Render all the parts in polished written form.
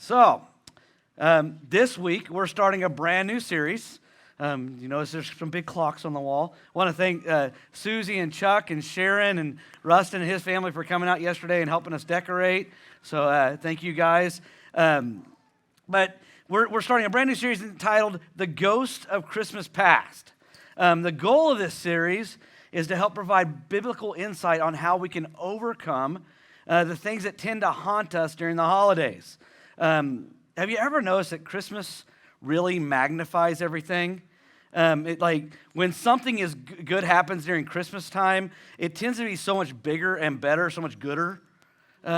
So, this week we're starting a brand new series. You notice there's some big clocks on the wall. I want to thank Susie and Chuck and Sharon and Rustin and his family for coming out yesterday and helping us decorate. So thank you guys. But we're starting a brand new series entitled The Ghost of Christmas Past. The goal of this series is to help provide biblical insight on how we can overcome the things that tend to haunt us during the holidays. Have you ever noticed that Christmas really magnifies everything? When something is good happens during Christmas time, it tends to be so much bigger and better, so much gooder.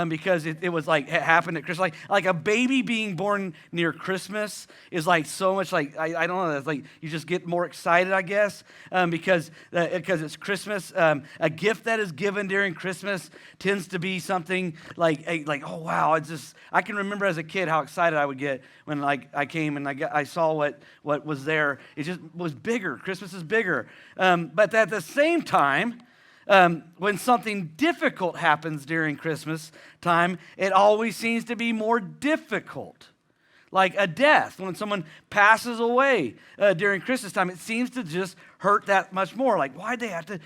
Because it was like it happened at Christmas. Like a baby being born near Christmas is like so much like, I don't know, it's like you just get more excited, I guess, because it's Christmas. A gift that is given during Christmas tends to be something like oh wow, I can remember as a kid how excited I would get when I came and I saw what was there. It just was bigger. Christmas is bigger. But at the same time, when something difficult happens during Christmas time, it always seems to be more difficult. Like a death, when someone passes away during Christmas time, it seems to just hurt that much more. Like, why'd they have to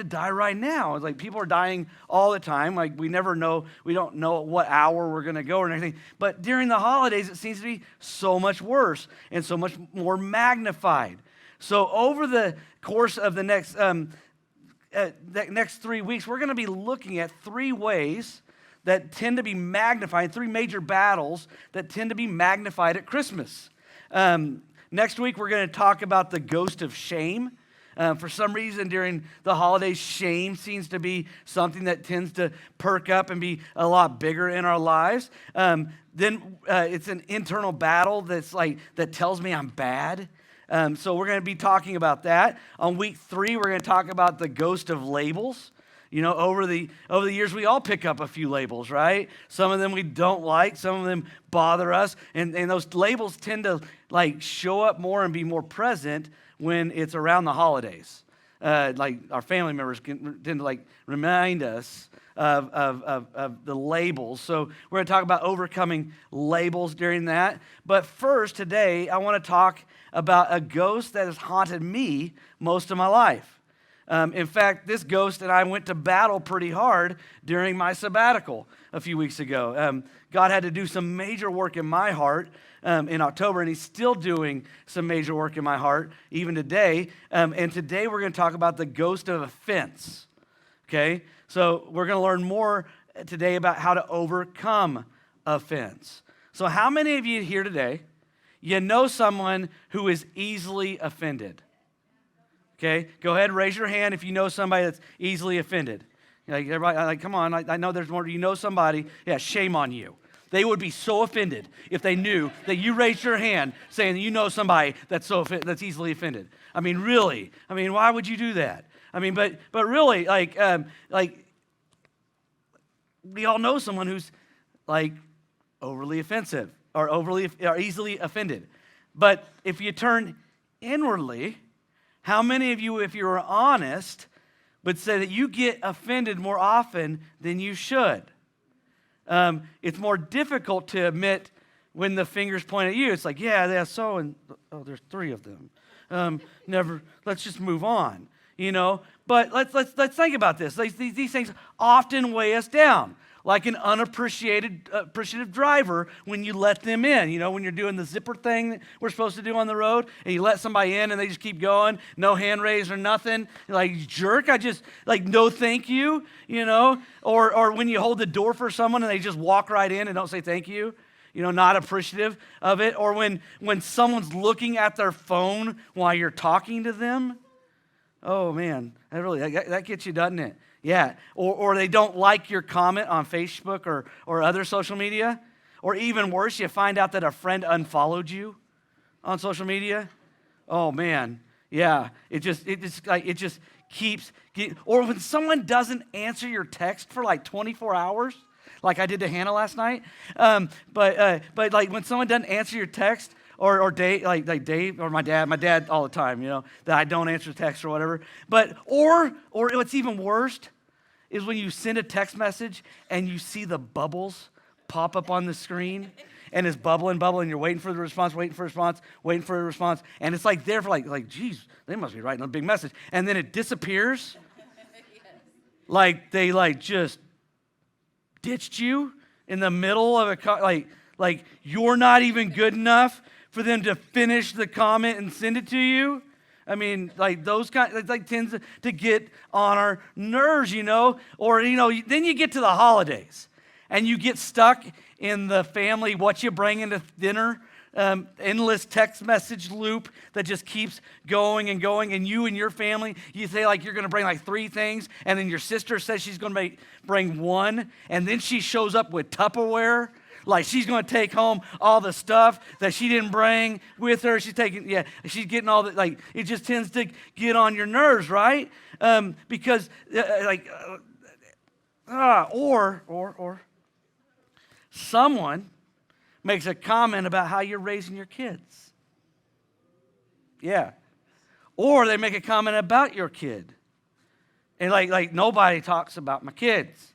die right now? It's like people are dying all the time. Like we don't know what hour we're gonna go or anything. But during the holidays, it seems to be so much worse and so much more magnified. So over the course of the next 3 weeks, we're going to be looking at 3 ways that tend to be magnified, 3 major battles that tend to be magnified at Christmas. Next week, we're going to talk about the ghost of shame. For some reason, during the holidays, shame seems to be something that tends to perk up and be a lot bigger in our lives. Then it's an internal battle that tells me I'm bad. So we're going to be talking about that. On week 3, we're going to talk about the ghost of labels. You know, over the years, we all pick up a few labels, right? Some of them we don't like. Some of them bother us. And those labels tend to, show up more and be more present when it's around the holidays. Our family members tend to, remind us of the labels. So we're going to talk about overcoming labels during that. But first, today, I want to talk about a ghost that has haunted me most of my life. In fact, this ghost and I went to battle pretty hard during my sabbatical a few weeks ago. God had to do some major work in my heart in October, and he's still doing some major work in my heart even today. And today we're going to talk about the ghost of offense. Okay? So we're going to learn more today about how to overcome offense. So how many of you here today, you know someone who is easily offended? Okay, go ahead and raise your hand if you know somebody that's easily offended. Everybody, come on, I know there's more. You know somebody, yeah, shame on you. They would be so offended if they knew that you raised your hand saying that you know somebody that's that's easily offended. I mean, really? I mean, why would you do that? I mean, but really, we all know someone who's overly offensive or easily offended. But if you turn inwardly, how many of you, if you were honest, would say that you get offended more often than you should? It's more difficult to admit when the fingers point at you. It's like, yeah, so, and there's 3 of them. Let's just move on, you know. But let's think about this. These things often weigh us down, like an appreciative driver when you let them in. You know, when you're doing the zipper thing that we're supposed to do on the road, and you let somebody in and they just keep going, no hand raise or nothing. You're like, jerk, no thank you, you know. Or when you hold the door for someone and they just walk right in and don't say thank you, you know, not appreciative of it. Or when someone's looking at their phone while you're talking to them. Oh, man, that gets you, doesn't it? Yeah, or they don't like your comment on Facebook or other social media. Or even worse, you find out that a friend unfollowed you on social media. Oh, man, yeah, it just keeps getting, or when someone doesn't answer your text for 24 hours, like I did to Hannah last night. But when someone doesn't answer your text, or Dave, like Dave or my dad all the time, you know, that I don't answer text or whatever. But or what's even worse is when you send a text message and you see the bubbles pop up on the screen. and it's bubbling. You're waiting for the response, waiting for a response. And it's like there for like, geez, they must be writing a big message. And then it disappears. Yes. Like they just ditched you in the middle of like you're not even good enough for them to finish the comment and send it to you. I mean, like those kind, it like tends to get on our nerves, Or then you get to the holidays, and you get stuck in the family what you bring into dinner, endless text message loop that just keeps going and going. And you and your family, you say like you're going to bring like 3 things, and then your sister says she's going to bring 1, and then she shows up with Tupperware. Like she's going to take home all the stuff that she didn't bring with her. She's getting all the, like, it just tends to get on your nerves, right? Because or someone makes a comment about how you're raising your kids. Yeah. Or they make a comment about your kid. And like nobody talks about my kids.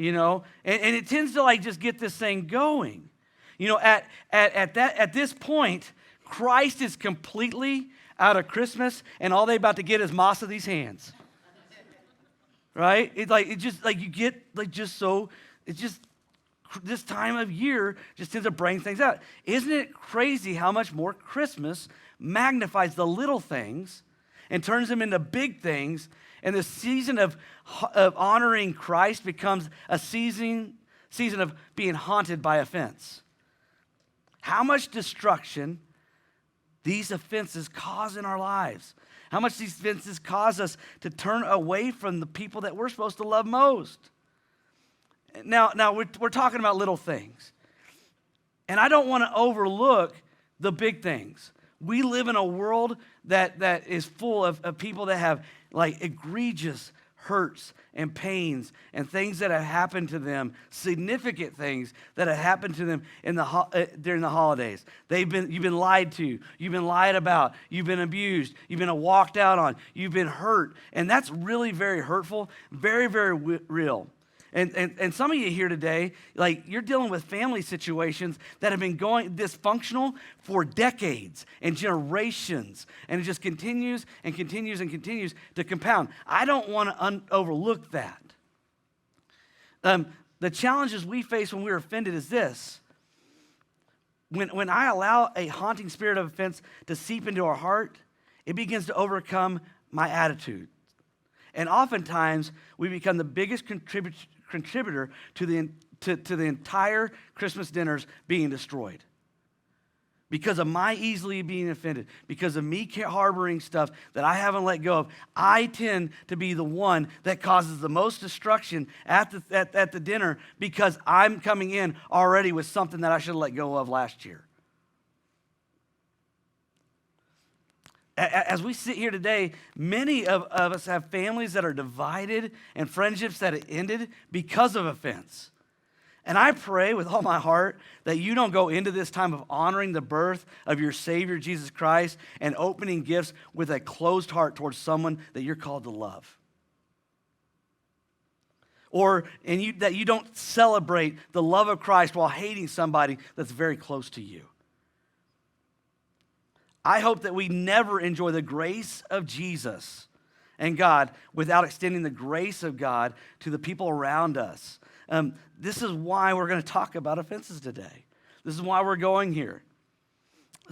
And it tends to like just get this thing going. At this point, Christ is completely out of Christmas, and all they about to get is moss of these hands. Right? This time of year just tends to bring things out. Isn't it crazy how much more Christmas magnifies the little things and turns them into big things? And the season of honoring Christ becomes a season of being haunted by offense. How much destruction these offenses cause in our lives. How much these offenses cause us to turn away from the people that we're supposed to love most. Now we're talking about little things. And I don't want to overlook the big things. We live in a world that is full of people that have like egregious hurts and pains and things that have happened to them, significant things that have happened to them during the holidays. You've been lied to, you've been lied about, you've been abused, you've been walked out on, you've been hurt, and that's really very hurtful, very, very real. And some of you here today, like you're dealing with family situations that have been going dysfunctional for decades and generations, and it just continues and continues and continues to compound. I don't want to overlook that. The challenges we face when we're offended is this. When I allow a haunting spirit of offense to seep into our heart, it begins to overcome my attitude. And oftentimes, we become the biggest contributor to the entire Christmas dinners being destroyed. Because of my easily being offended, because of me harboring stuff that I haven't let go of, I tend to be the one that causes the most destruction at the dinner because I'm coming in already with something that I should have let go of last year. As we sit here today, many of us have families that are divided and friendships that have ended because of offense. And I pray with all my heart that you don't go into this time of honoring the birth of your Savior, Jesus Christ, and opening gifts with a closed heart towards someone that you're called to love. That you don't celebrate the love of Christ while hating somebody that's very close to you. I hope that we never enjoy the grace of Jesus and God without extending the grace of God to the people around us. This is why we're going to talk about offenses today. This is why we're going here.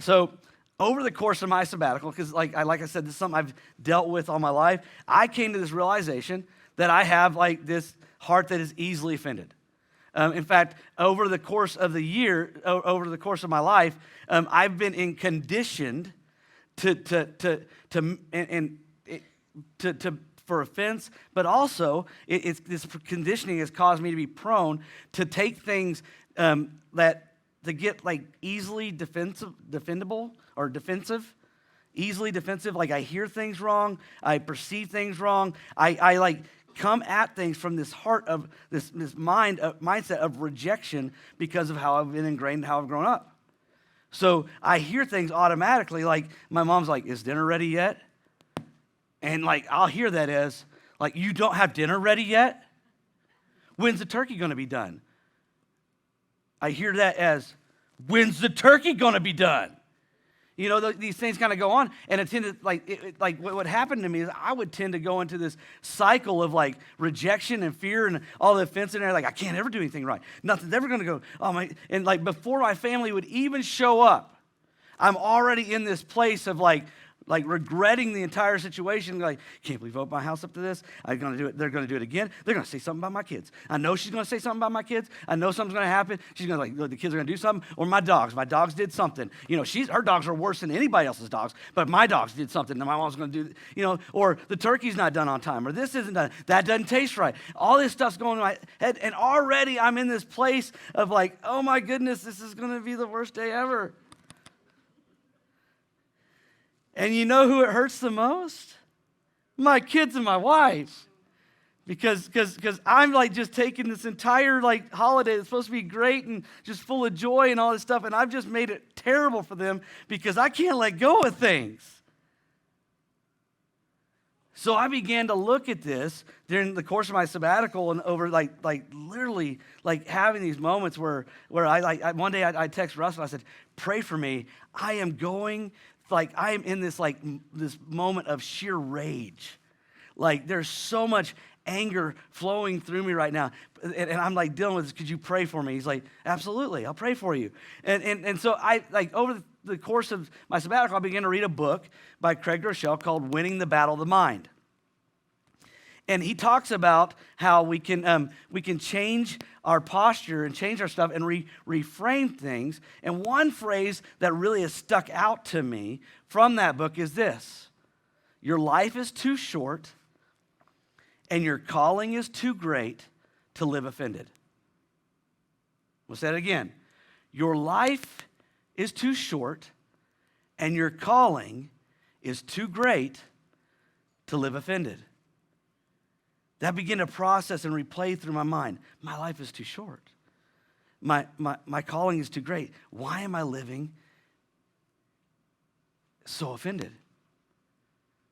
So over the course of my sabbatical, because like I said, this is something I've dealt with all my life, I came to this realization that I have like this heart that is easily offended. In fact, over the course of the year, over the course of my life, I've been conditioned for offense, but also this conditioning has caused me to be prone to take things to get like easily defensive, easily defensive. Like I hear things wrong, I perceive things wrong, I like come at things from this heart of this mindset of rejection because of how I've been ingrained, how I've grown up. So I hear things automatically, like my mom's like, "Is dinner ready yet?" And like I'll hear that as like, "You don't have dinner ready yet? When's the turkey going to be done?" I hear that as, When's the turkey going to be done? You know, these things kind of go on, and it tended, what happened to me is I would tend to go into this cycle of like rejection and fear and all the offense in there. Like, I can't ever do anything right. Nothing's ever going to go. And like before my family would even show up, I'm already in this place of like regretting the entire situation. Like, can't believe I opened my house up to this. I'm going to do it. They're going to do it again. They're going to say something about my kids. I know she's going to say something about my kids. I know something's going to happen. She's going to the kids are going to do something. Or my dogs. My dogs did something. You know, her dogs are worse than anybody else's dogs. But my dogs did something. And my mom's going to do, you know, or the turkey's not done on time. Or this isn't done. That doesn't taste right. All this stuff's going in my head. And already I'm in this place of like, oh my goodness, this is going to be the worst day ever. And you know who it hurts the most? My kids and my wife. Because I'm like just taking this entire like holiday that's supposed to be great and just full of joy and all this stuff, and I've just made it terrible for them because I can't let go of things. So I began to look at this during the course of my sabbatical and over like literally like having these moments where one day I text Russell, I said, pray for me. I am in this this moment of sheer rage. Like there's so much anger flowing through me right now. And I'm like dealing with this. Could you pray for me? He's like, absolutely, I'll pray for you. And so I over the course of my sabbatical, I began to read a book by Craig Groeschel called Winning the Battle of the Mind. And he talks about how we can change our posture and change our stuff and reframe things. And one phrase that really has stuck out to me from that book is this: your life is too short and your calling is too great to live offended. We'll say it again. Your life is too short and your calling is too great to live offended. That began to process and replay through my mind. My life is too short. My calling is too great. Why am I living so offended?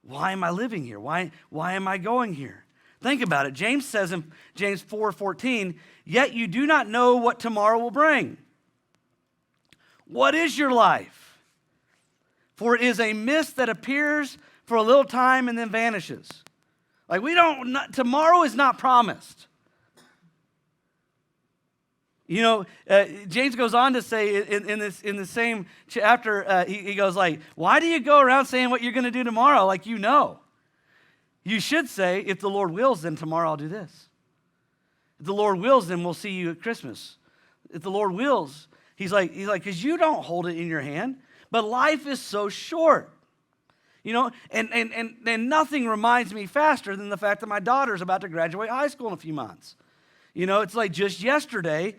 Why am I living here? Why am I going here? Think about it. James says in James 4:14, yet you do not know what tomorrow will bring. What is your life? For it is a mist that appears for a little time and then vanishes. Like tomorrow is not promised. You know, James goes on to say in the same chapter, he goes like, why do you go around saying what you're going to do tomorrow like you know? You should say, if the Lord wills, then tomorrow I'll do this. If the Lord wills, then we'll see you at Christmas. If the Lord wills, he's like, because you don't hold it in your hand, but life is so short. You know, and nothing reminds me faster than the fact that my daughter's about to graduate high school in a few months. You know, it's like just yesterday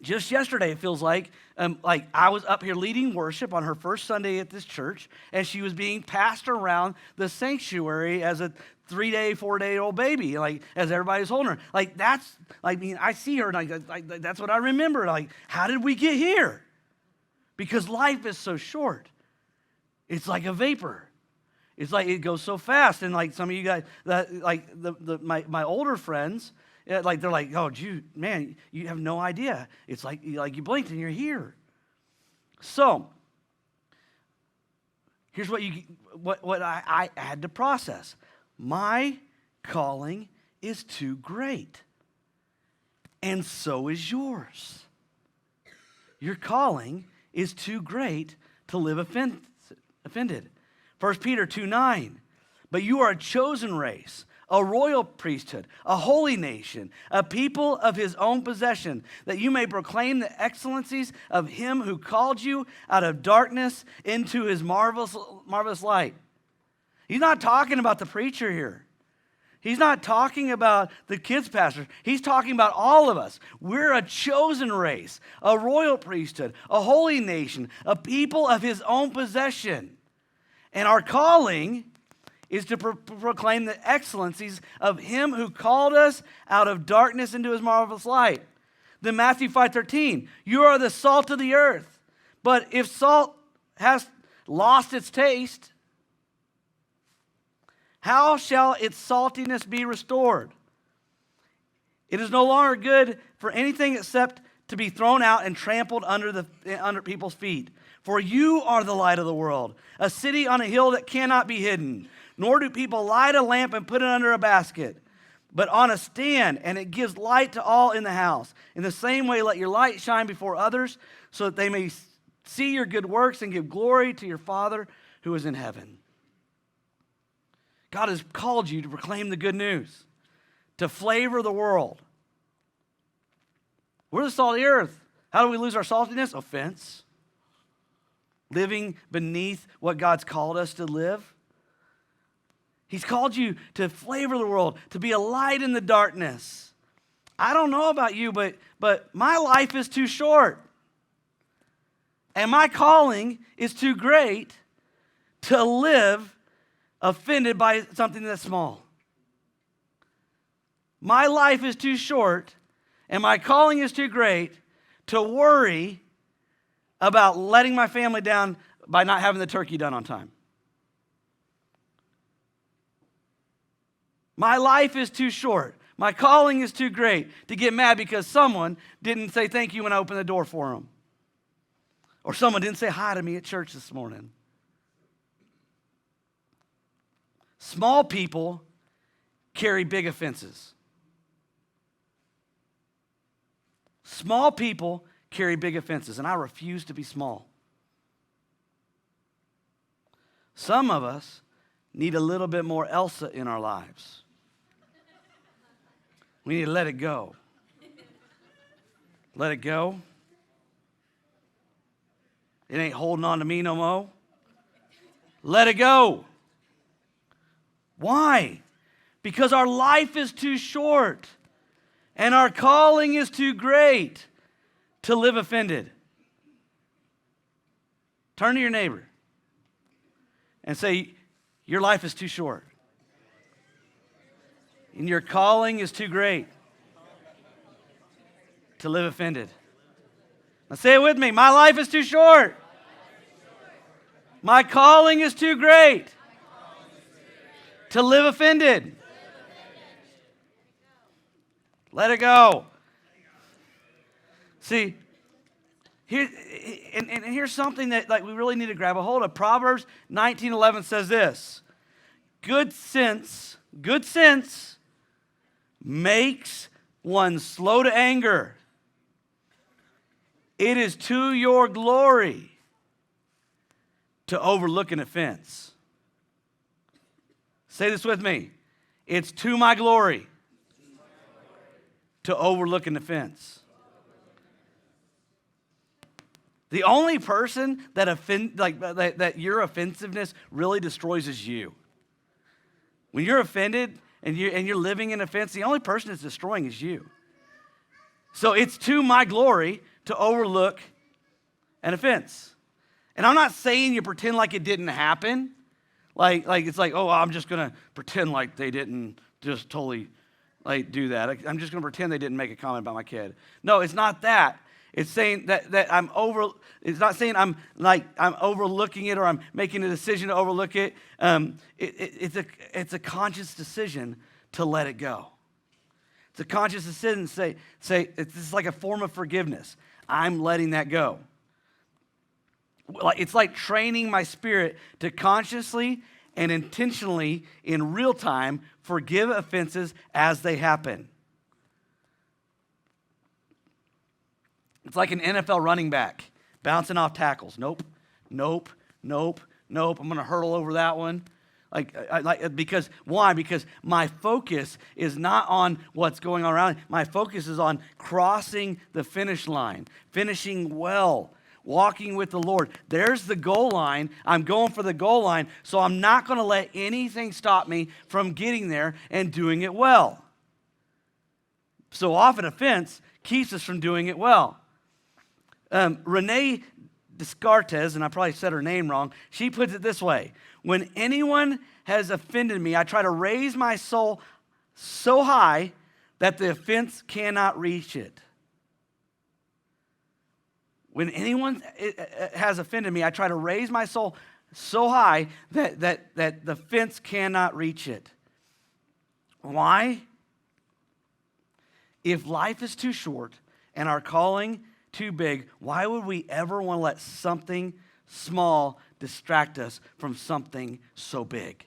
it feels like I was up here leading worship on her first Sunday at this church, and she was being passed around the sanctuary as a 3-day, 4-day-old baby, like as everybody's holding her. Like that's, I see her, and that's what I remember. Like, how did we get here? Because life is so short. It's like a vapor. It's like it goes so fast. And like some of you guys, my older friends, like they're like, oh, man, you have no idea. It's like you blinked and you're here. So here's what I had to process. My calling is too great, and so is yours. Your calling is too great to live offended. 1 Peter 2:9, but you are a chosen race, a royal priesthood, a holy nation, a people of his own possession, that you may proclaim the excellencies of him who called you out of darkness into his marvelous light. He's not talking about the preacher here. He's not talking about the kids pastor. He's talking about all of us. We're a chosen race, a royal priesthood, a holy nation, a people of his own possession. And our calling is to proclaim the excellencies of him who called us out of darkness into his marvelous light. Then Matthew 5:13, you are the salt of the earth. But if salt has lost its taste, how shall its saltiness be restored? It is no longer good for anything except to be thrown out and trampled under people's feet. For you are the light of the world, a city on a hill that cannot be hidden. Nor do people light a lamp and put it under a basket, but on a stand, and it gives light to all in the house. In the same way, let your light shine before others, so that they may see your good works and give glory to your Father who is in heaven. God has called you to proclaim the good news, to flavor the world. We're the salt of the earth. How do we lose our saltiness? Offense. Living beneath what God's called us to live. He's called you to flavor the world, to be a light in the darkness. I don't know about you, but my life is too short. And my calling is too great to live offended by something that's small. My life is too short, and my calling is too great to worry about letting my family down by not having the turkey done on time. My life is too short. My calling is too great to get mad because someone didn't say thank you when I opened the door for them. Or someone didn't say hi to me at church this morning. Small people carry big offenses. Small people carry big offenses, and I refuse to be small. Some of us need a little bit more Elsa in our lives. We need to let it go. Let it go. It ain't holding on to me no more. Let it go. Why? Because our life is too short and our calling is too great to live offended. Turn to your neighbor and say, your life is too short. And your calling is too great to live offended. Now say it with me. My life is too short. My calling is too great to live offended. Let it go. See, here's something that we really need to grab a hold of. Proverbs 19:11 says this: good sense makes one slow to anger. It is to your glory to overlook an offense. Say this with me. It's to my glory to overlook an offense. The only person that your offensiveness really destroys is you. When you're offended and you're living in offense, the only person that's destroying is you. So it's to my glory to overlook an offense. And I'm not saying you pretend like it didn't happen. Like it's like, oh, I'm just going to pretend like they didn't just totally do that. I'm just going to pretend they didn't make a comment about my kid. No, it's not that. It's saying that it's not saying I'm overlooking it or I'm making a decision to overlook it. It's a conscious decision to let it go. It's a conscious decision to say it's like a form of forgiveness. I'm letting that go. It's like training my spirit to consciously and intentionally in real time forgive offenses as they happen. It's like an NFL running back bouncing off tackles. Nope. I'm going to hurdle over that one. Because why? Because my focus is not on what's going on around. My focus is on crossing the finish line, finishing well, walking with the Lord. There's the goal line. I'm going for the goal line, so I'm not going to let anything stop me from getting there and doing it well. So often offense keeps us from doing it well. Renee Descartes, and I probably said her name wrong, she puts it this way: when anyone has offended me, I try to raise my soul so high that the offense cannot reach it. When anyone has offended me, I try to raise my soul so high that the fence cannot reach it. Why? If life is too short and our calling too big, why would we ever want to let something small distract us from something so big?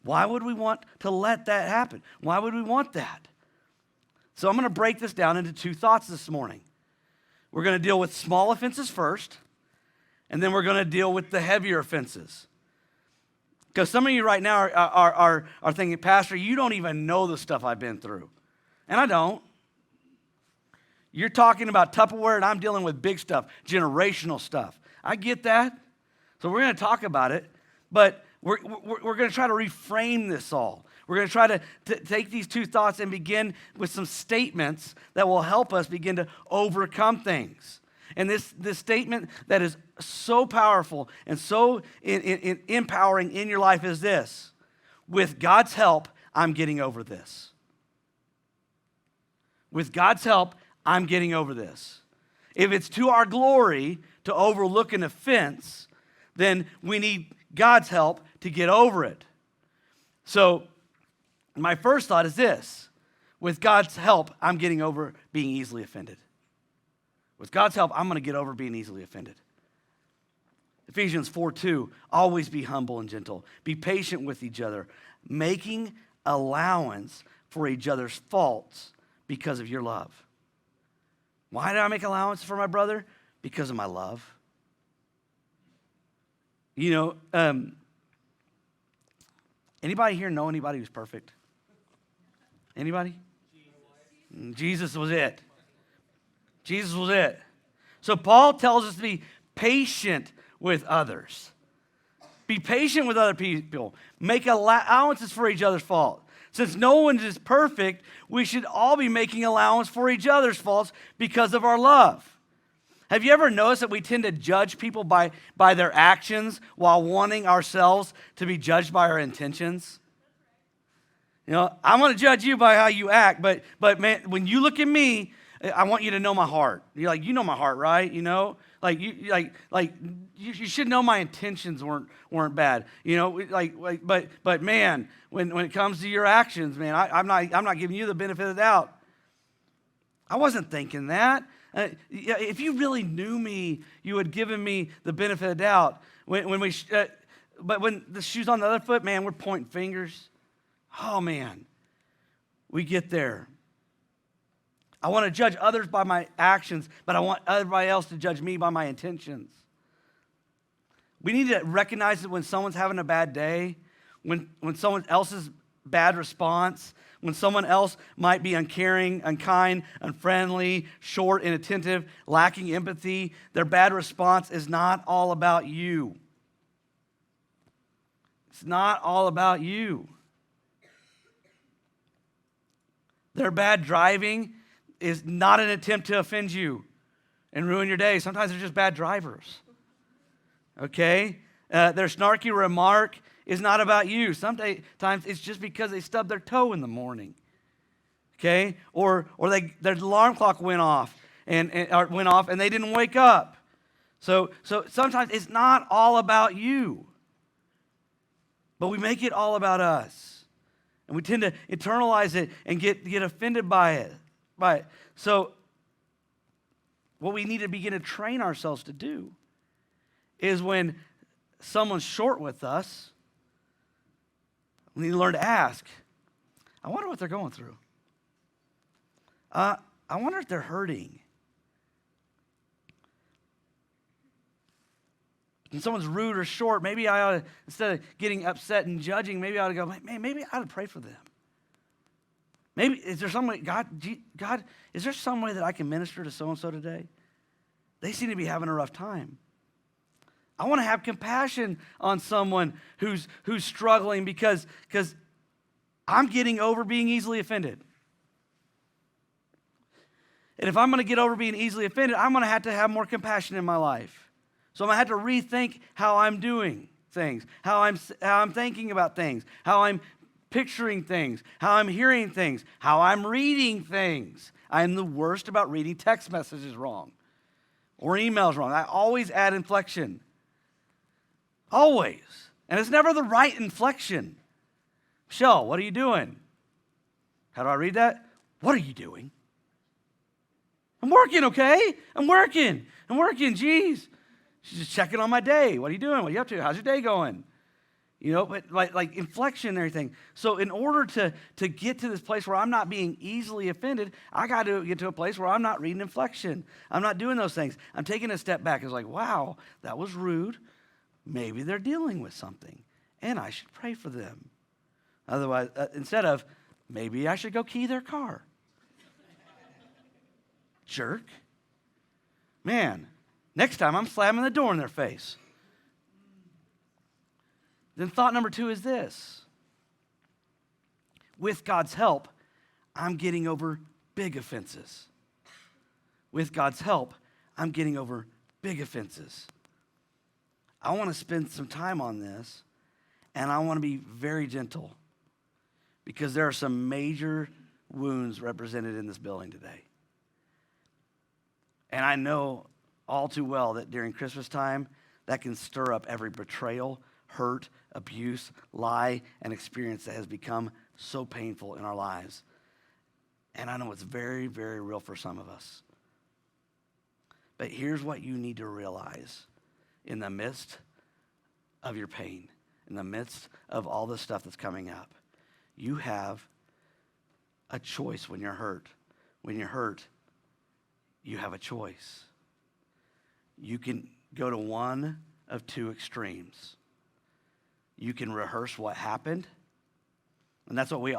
Why would we want to let that happen? Why would we want that? So I'm going to break this down into two thoughts this morning. We're going to deal with small offenses first, and then we're going to deal with the heavier offenses. Because some of you right now are thinking, Pastor, you don't even know the stuff I've been through. And I don't. You're talking about Tupperware, and I'm dealing with big stuff, generational stuff. I get that. So we're going to talk about it, but we're going to try to reframe this all. We're going to try to take these two thoughts and begin with some statements that will help us begin to overcome things. And this statement that is so powerful and so empowering in your life is this: with God's help, I'm getting over this. With God's help, I'm getting over this. If it's to our glory to overlook an offense, then we need God's help to get over it. So my first thought is this: with God's help, I'm getting over being easily offended. With God's help, I'm going to get over being easily offended. Ephesians 4:2, always be humble and gentle. Be patient with each other, making allowance for each other's faults because of your love. Why did I make allowance for my brother? Because of my love. You know, anybody here know anybody who's perfect? Anybody? Jesus was it. Jesus was it. So Paul tells us to be patient with others. Be patient with other people. Make allowances for each other's fault. Since no one is perfect, we should all be making allowance for each other's faults because of our love. Have you ever noticed that we tend to judge people by their actions while wanting ourselves to be judged by our intentions? You know, I'm going to judge you by how you act, but man, when you look at me, I want you to know my heart. You're like, you know my heart, right? You know, you should know my intentions weren't bad. You know, but man, when it comes to your actions, man, I'm not giving you the benefit of the doubt. I wasn't thinking that. If you really knew me, you had given me the benefit of the doubt. But when the shoe's on the other foot, man, we're pointing fingers. Oh man, we get there. I want to judge others by my actions, but I want everybody else to judge me by my intentions. We need to recognize that when someone's having a bad day, when someone else's bad response, when someone else might be uncaring, unkind, unfriendly, short, inattentive, lacking empathy, their bad response is not all about you. It's not all about you. Their bad driving is not an attempt to offend you and ruin your day. Sometimes they're just bad drivers, okay? Their snarky remark is not about you. Sometimes it's just because they stubbed their toe in the morning, okay? Or their alarm clock went off and they didn't wake up. So sometimes it's not all about you, but we make it all about us, and we tend to internalize it and get offended by it. Right. So what we need to begin to train ourselves to do is when someone's short with us, we need to learn to ask, I wonder what they're going through. I wonder if they're hurting. When someone's rude or short, maybe I ought to, instead of getting upset and judging, maybe I ought to go, man, maybe I ought to pray for them. Maybe, is there some way, God, is there some way that I can minister to so-and-so today? They seem to be having a rough time. I want to have compassion on someone who's struggling because I'm getting over being easily offended. And if I'm going to get over being easily offended, I'm going to have more compassion in my life. So I'm going to have to rethink how I'm doing things, how I'm thinking about things, how I'm picturing things, how I'm hearing things, how I'm reading things. I'm the worst about reading text messages wrong or emails wrong. I always add inflection. Always. And it's never the right inflection. Michelle, what are you doing? How do I read that? What are you doing? I'm working, okay? I'm working. Geez. She's just checking on my day. What are you doing? What are you up to? How's your day going? You know, but like inflection and everything. So in order to get to this place where I'm not being easily offended, I got to get to a place where I'm not reading inflection. I'm not doing those things. I'm taking a step back. It's like, wow, that was rude. Maybe they're dealing with something, and I should pray for them. Otherwise, instead of, maybe I should go key their car. Jerk. Man, next time I'm slamming the door in their face. Then thought number 2 is this. With God's help, I'm getting over big offenses. With God's help, I'm getting over big offenses. I want to spend some time on this, and I want to be very gentle because there are some major wounds represented in this building today. And I know all too well that during Christmas time, that can stir up every betrayal, hurt, abuse, lie, and experience that has become so painful in our lives. And I know it's very, very real for some of us. But here's what you need to realize in the midst of your pain, in the midst of all the stuff that's coming up. You have a choice when you're hurt. When you're hurt, you have a choice. You can go to one of 2 extremes. You can rehearse what happened, and that's what we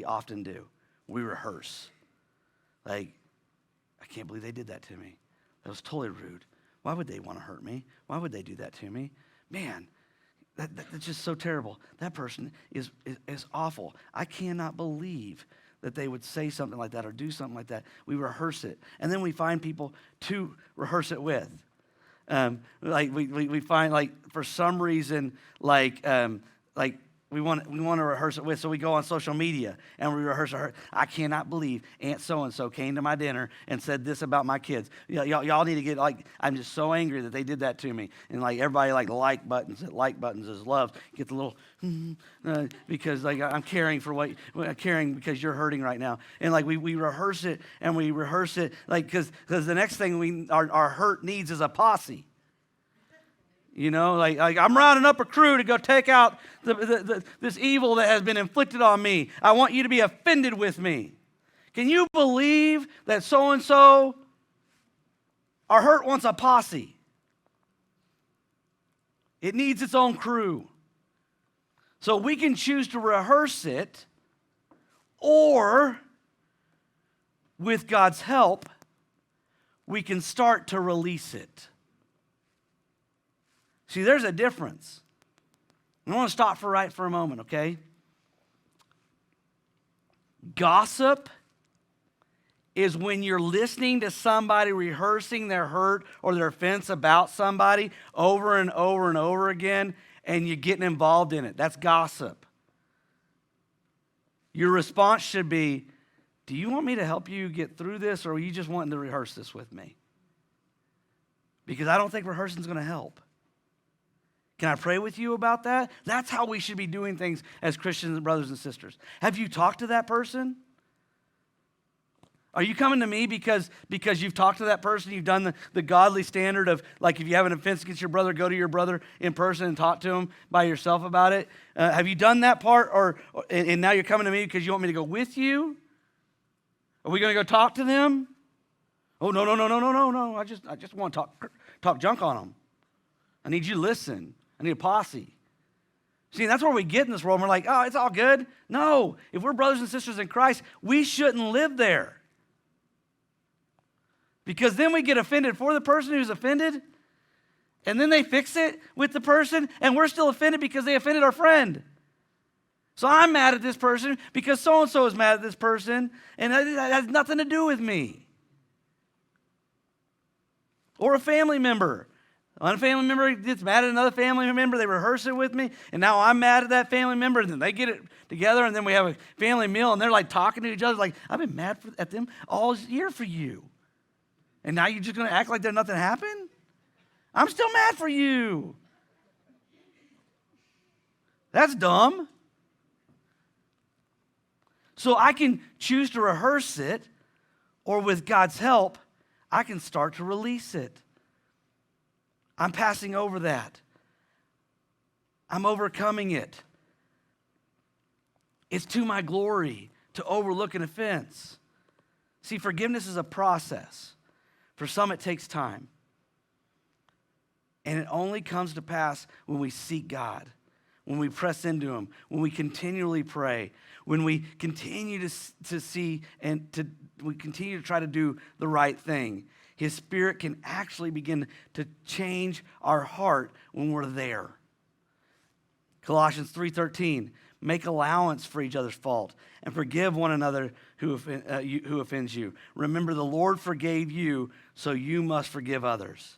often do. We rehearse. Like, I can't believe they did that to me. That was totally rude. Why would they want to hurt me? Why would they do that to me? Man, that's just so terrible. That person is awful. I cannot believe that they would say something like that or do something like that. We rehearse it, and then we find people to rehearse it with. Like we find, like, for some reason, like we want to rehearse it with, so we go on social media and we rehearse it. I cannot believe Aunt so-and-so came to my dinner and said this about my kids. Y'all need to get, like, I'm just so angry that they did that to me. And like everybody like buttons is love. Get the little, because like I'm caring because you're hurting right now. And like we rehearse it and we rehearse it, like, because the next thing our hurt needs is a posse. You know, like I'm rounding up a crew to go take out this evil that has been inflicted on me. I want you to be offended with me. Can you believe that so-and-so, our hurt wants a posse? It needs its own crew. So we can choose to rehearse it, or with God's help, we can start to release it. See, there's a difference. I want to stop for a moment, okay? Gossip is when you're listening to somebody rehearsing their hurt or their offense about somebody over and over and over again, and you're getting involved in it. That's gossip. Your response should be, do you want me to help you get through this, or are you just wanting to rehearse this with me? Because I don't think rehearsing is going to help. Can I pray with you about that? That's how we should be doing things as Christians and brothers and sisters. Have you talked to that person? Are you coming to me because you've talked to that person, you've done the godly standard of, like, if you have an offense against your brother, go to your brother in person and talk to him by yourself about it? Have you done that part, and now you're coming to me because you want me to go with you? Are we going to go talk to them? Oh, no. I just want to talk junk on them. I need you to listen. I need a posse. See, that's where we get in this world. We're like, oh, it's all good. No, if we're brothers and sisters in Christ, we shouldn't live there. Because then we get offended for the person who's offended, and then they fix it with the person, and we're still offended because they offended our friend. So I'm mad at this person because so-and-so is mad at this person, and that has nothing to do with me. Or a family member. One family member gets mad at another family member, they rehearse it with me, and now I'm mad at that family member, and then they get it together, and then we have a family meal, and they're like talking to each other, like, I've been mad at them all year for you. And now you're just going to act like nothing happened? I'm still mad for you. That's dumb. So I can choose to rehearse it, or with God's help, I can start to release it. I'm passing over that. I'm overcoming it. It's to my glory to overlook an offense. See, forgiveness is a process. For some, it takes time. And it only comes to pass when we seek God, when we press into Him, when we continually pray, when we continue to see and we continue to try to do the right thing. His Spirit can actually begin to change our heart when we're there. Colossians 3:13, make allowance for each other's fault and forgive one another who offends you. Remember, the Lord forgave you, so you must forgive others.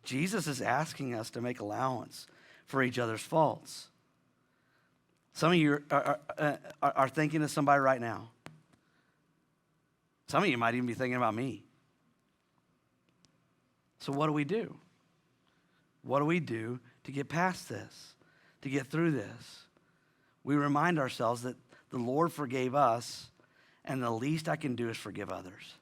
Jesus is asking us to make allowance for each other's faults. Some of you are thinking of somebody right now. Some of you might even be thinking about me. So what do we do? What do we do to get past this, to get through this? We remind ourselves that the Lord forgave us, and the least I can do is forgive others.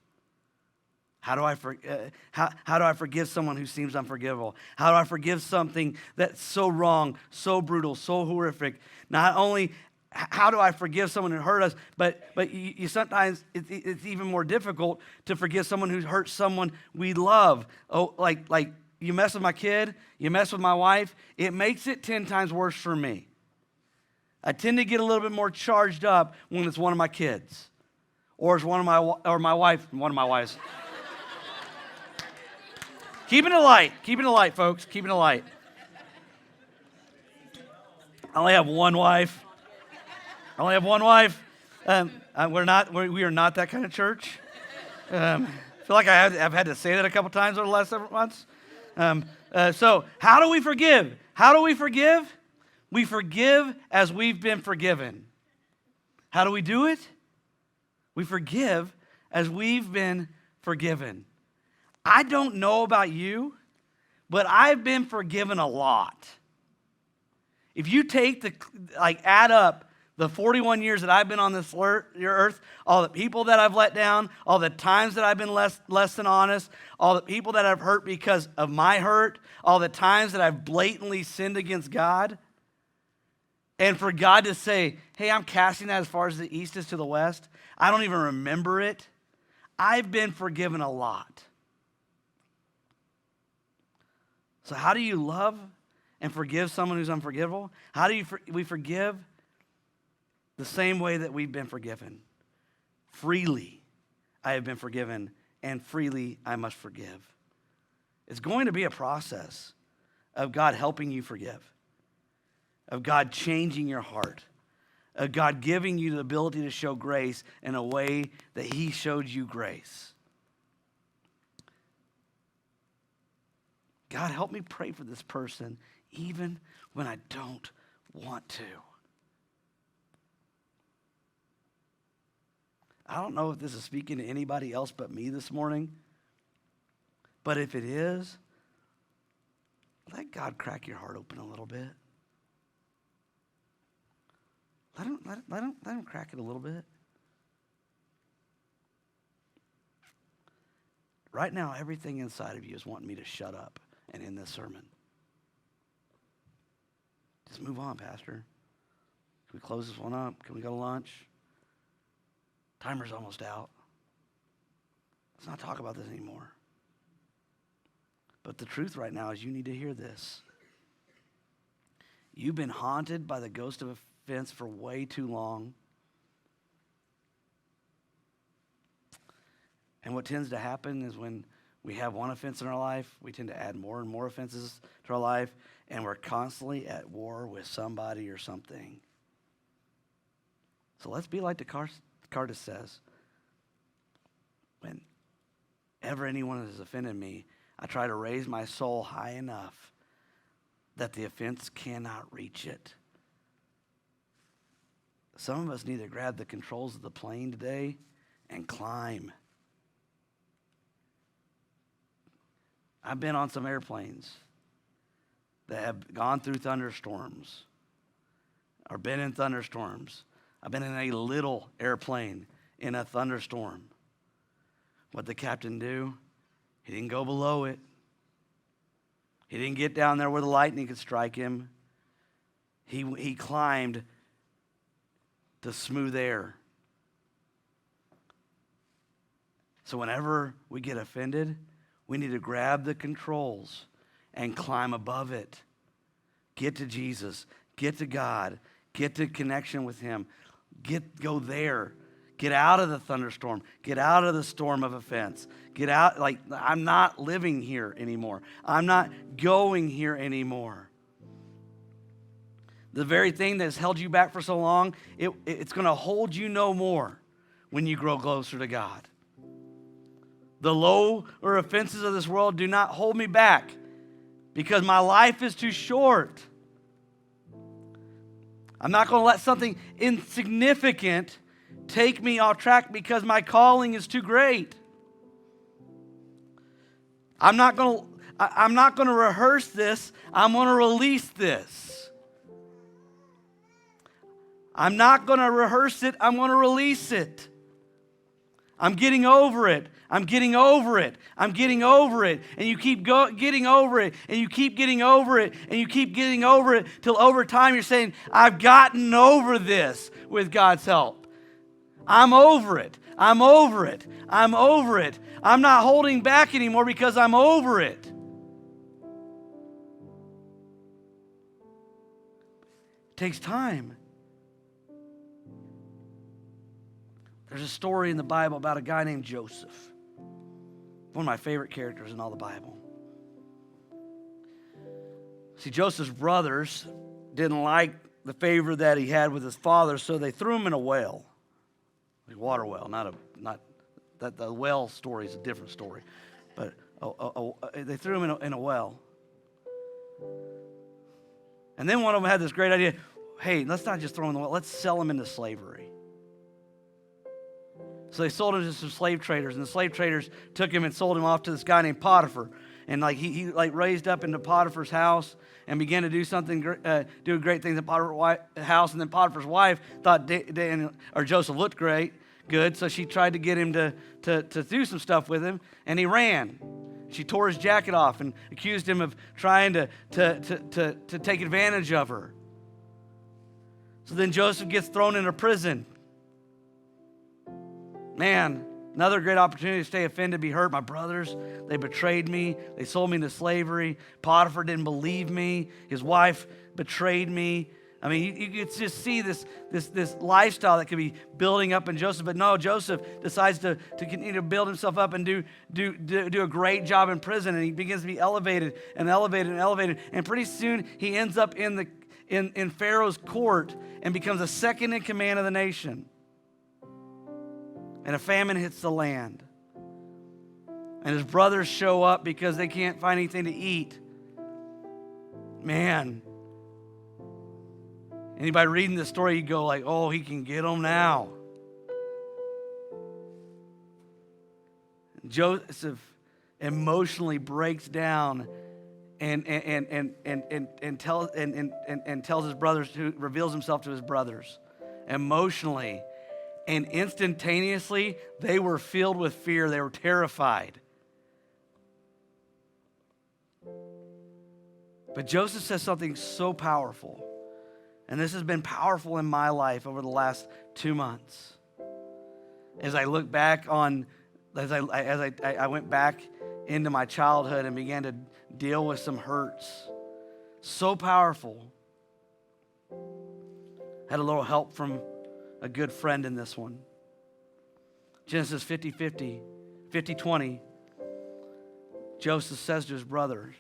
How do I forgive someone who seems unforgivable? How do I forgive something that's so wrong, so brutal, so horrific? Not only how do I forgive someone who hurt us, but you sometimes it's even more difficult to forgive someone who hurt someone we love. Oh, like you mess with my kid, you mess with my wife, it makes it 10 times worse for me. I tend to get a little bit more charged up when it's one of my kids, or it's one of my wives. Keeping it light, folks. Keeping it light. I only have one wife. We are not that kind of church. I feel like I've had to say that a couple times over the last several months. So how do we forgive? How do we forgive? We forgive as we've been forgiven. How do we do it? We forgive as we've been forgiven. I don't know about you, but I've been forgiven a lot. If you add up the 41 years that I've been on this earth, all the people that I've let down, all the times that I've been less than honest, all the people that I've hurt because of my hurt, all the times that I've blatantly sinned against God, and for God to say, hey, I'm casting that as far as the east is to the west, I don't even remember it. I've been forgiven a lot. So how do you love and forgive someone who's unforgivable? How do we forgive? The same way that we've been forgiven. Freely I have been forgiven, and freely I must forgive. It's going to be a process of God helping you forgive, of God changing your heart, of God giving you the ability to show grace in a way that He showed you grace. God, help me pray for this person even when I don't want to. I don't know if this is speaking to anybody else but me this morning, but if it is, let God crack your heart open a little bit. Let him crack it a little bit. Right now, everything inside of you is wanting me to shut up and end this sermon. Just move on, Pastor. Can we close this one up? Can we go to lunch? Timer's almost out. Let's not talk about this anymore. But the truth right now is you need to hear this. You've been haunted by the ghost of offense for way too long. And what tends to happen is when we have one offense in our life, we tend to add more and more offenses to our life, and we're constantly at war with somebody or something. So let's be like Descartes says, whenever anyone has offended me, I try to raise my soul high enough that the offense cannot reach it. Some of us need to grab the controls of the plane today and climb. I've been on some airplanes that have gone through thunderstorms or been in thunderstorms. I've been in a little airplane in a thunderstorm. What the captain do? He didn't go below it. He didn't get down there where the lightning could strike him. He climbed the smooth air. So whenever we get offended, we need to grab the controls and climb above it. Get to Jesus. Get to God. Get to connection with Him. Go there. Get out of the thunderstorm. Get out of the storm of offense. Get out. Like, I'm not living here anymore. I'm not going here anymore. The very thing that's held you back for so long, it's going to hold you no more when you grow closer to God. The low or offenses of this world do not hold me back because my life is too short. I'm not going to let something insignificant take me off track because my calling is too great. I'm not going to rehearse this. I'm going to release this. I'm not going to rehearse it. I'm going to release it. I'm getting over it. I'm getting over it. I'm getting over it. And you keep getting over it. And you keep getting over it. And you keep getting over it till over time you're saying, I've gotten over this with God's help. I'm over it. I'm over it. I'm over it. I'm not holding back anymore because I'm over it. It takes time. There's a story in the Bible about a guy named Joseph. One of my favorite characters in all the Bible. See, Joseph's brothers didn't like the favor that he had with his father, so they threw him in a well. A water well, not that the well story is a different story. But they threw him in a well. And then one of them had this great idea. Hey, let's not just throw him in the well. Let's sell him into slavery. So they sold him to some slave traders, and the slave traders took him and sold him off to this guy named Potiphar. And he raised up into Potiphar's house and began to do great things at Potiphar's house. And then Potiphar's wife thought Joseph looked good, so she tried to get him to do some stuff with him, and he ran. She tore his jacket off and accused him of trying to take advantage of her. So then Joseph gets thrown into prison. Man, another great opportunity to stay offended, be hurt. My brothers, they betrayed me. They sold me into slavery. Potiphar didn't believe me. His wife betrayed me. I mean, you could just see this lifestyle that could be building up in Joseph. But no, Joseph decides to continue to build himself up and do a great job in prison. And he begins to be elevated and elevated and elevated. And pretty soon he ends up in Pharaoh's court and becomes a second in command of the nation. And a famine hits the land. And his brothers show up because they can't find anything to eat. Man. Anybody reading this story, you go like, oh, he can get them now. Joseph emotionally breaks down and tells his brothers, reveals himself to his brothers emotionally. And instantaneously, they were filled with fear. They were terrified. But Joseph says something so powerful. And this has been powerful in my life over the last 2 months. As I look back on, as I went back into my childhood and began to deal with some hurts. So powerful. Had a little help from a good friend in this one. Genesis 50:20. Joseph says to his brothers,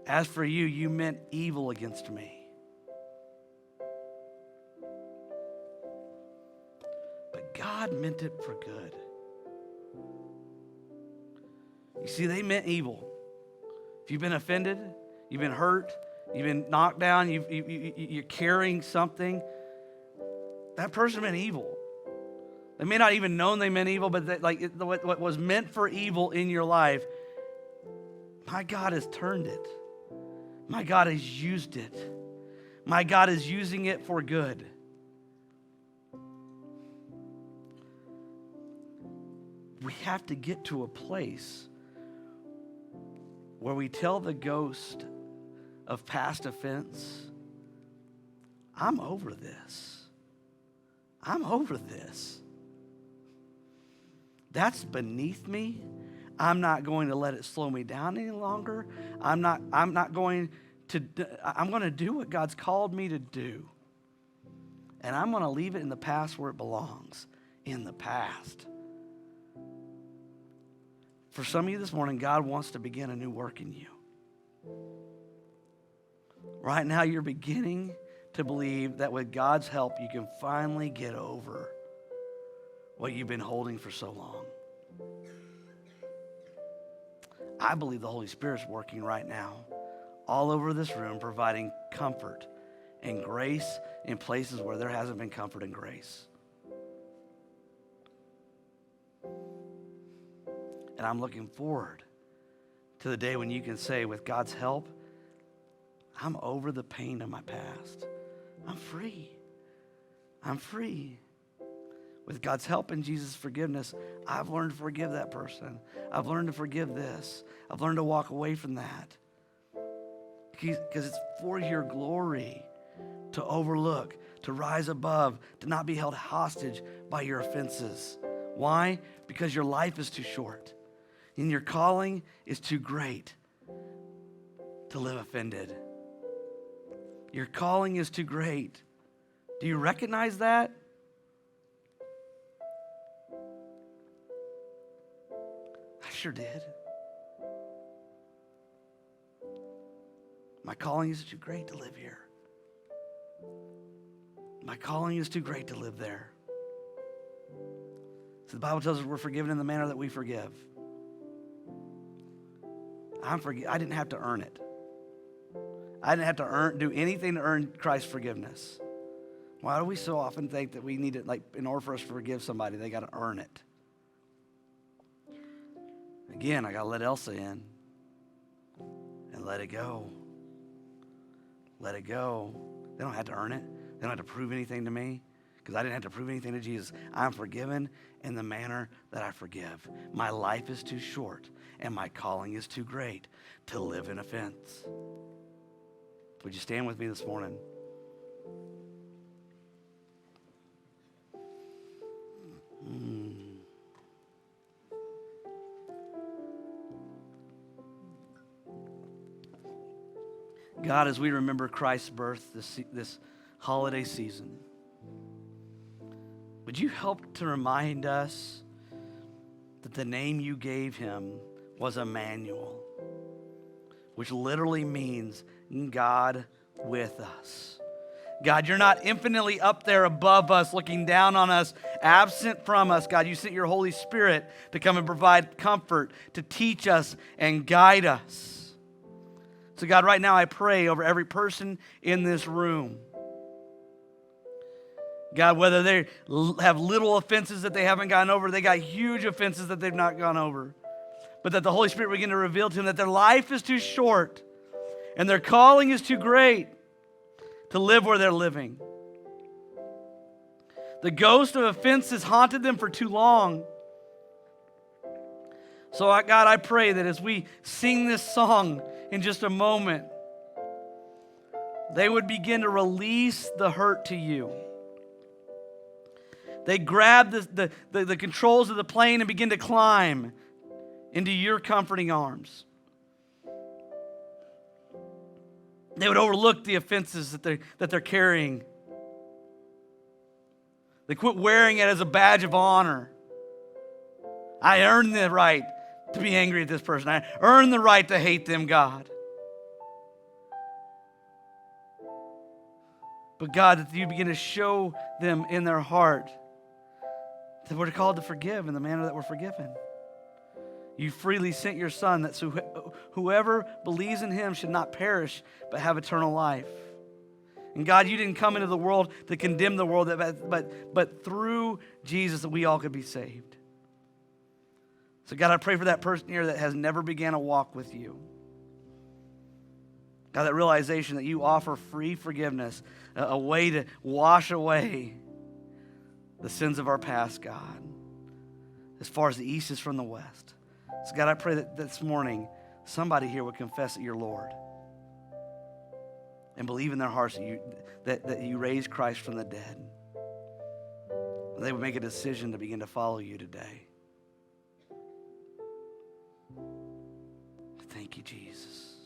as for you, you meant evil against me. But God meant it for good. You see, they meant evil. If you've been offended, you've been hurt, you've been knocked down, you're carrying something, that person meant evil. They may not even known they meant evil, but what was meant for evil in your life, my God has turned it. My God has used it. My God is using it for good. we have to get to a place where we tell the ghost of past offense, I'm over this. I'm over this. That's beneath me. I'm not going to let it slow me down any longer. I'm going to do what God's called me to do. And I'm going to leave it in the past where it belongs, in the past. For some of you this morning, God wants to begin a new work in you. Right now, you're beginning to believe that with God's help, you can finally get over what you've been holding for so long. I believe the Holy Spirit's working right now all over this room, providing comfort and grace in places where there hasn't been comfort and grace. And I'm looking forward to the day when you can say, with God's help, I'm over the pain of my past. I'm free. I'm free. With God's help and Jesus' forgiveness, I've learned to forgive that person. I've learned to forgive this. I've learned to walk away from that. Because it's for your glory to overlook, to rise above, to not be held hostage by your offenses. Why? Because your life is too short. And your calling is too great to live offended. Your calling is too great. Do you recognize that? I sure did. My calling is too great to live here. My calling is too great to live there. So the Bible tells us we're forgiven in the manner that we forgive. I didn't have to earn it. I didn't have to do anything to earn Christ's forgiveness. Why do we so often think that we need it, like, in order for us to forgive somebody, they got to earn it? Again, I got to let Elsa in and let it go. Let it go. They don't have to earn it. They don't have to prove anything to me, because I didn't have to prove anything to Jesus. I'm forgiven in the manner that I forgive. My life is too short, and my calling is too great to live in offense. Would you stand with me this morning? God, as we remember Christ's birth this holiday season, would you help to remind us that the name you gave him was Emmanuel, which literally means God with us. God, you're not infinitely up there above us, looking down on us, absent from us. God, you sent your Holy Spirit to come and provide comfort, to teach us and guide us. So God, right now I pray over every person in this room. God, whether they have little offenses that they haven't gotten over, they got huge offenses that they've not gone over, but that the Holy Spirit begin to reveal to them that their life is too short and their calling is too great to live where they're living. The ghost of offense has haunted them for too long. So God, I pray that as we sing this song in just a moment, they would begin to release the hurt to you. They grab the controls of the plane and begin to climb into your comforting arms. They would overlook the offenses that they're carrying. They quit wearing it as a badge of honor. I earned the right to be angry at this person. I earned the right to hate them, God. But God, that you begin to show them in their heart that we're called to forgive in the manner that we're forgiven. You freely sent your Son, that whoever believes in him should not perish, but have eternal life. And God, you didn't come into the world to condemn the world, but through Jesus that we all could be saved. So God, I pray for that person here that has never began a walk with you. God, that realization that you offer free forgiveness, a way to wash away the sins of our past, God. as far as the east is from the west. So God, I pray that this morning somebody here would confess that you're Lord and believe in their hearts that you raised Christ from the dead. They would make a decision to begin to follow you today. Thank you, Jesus.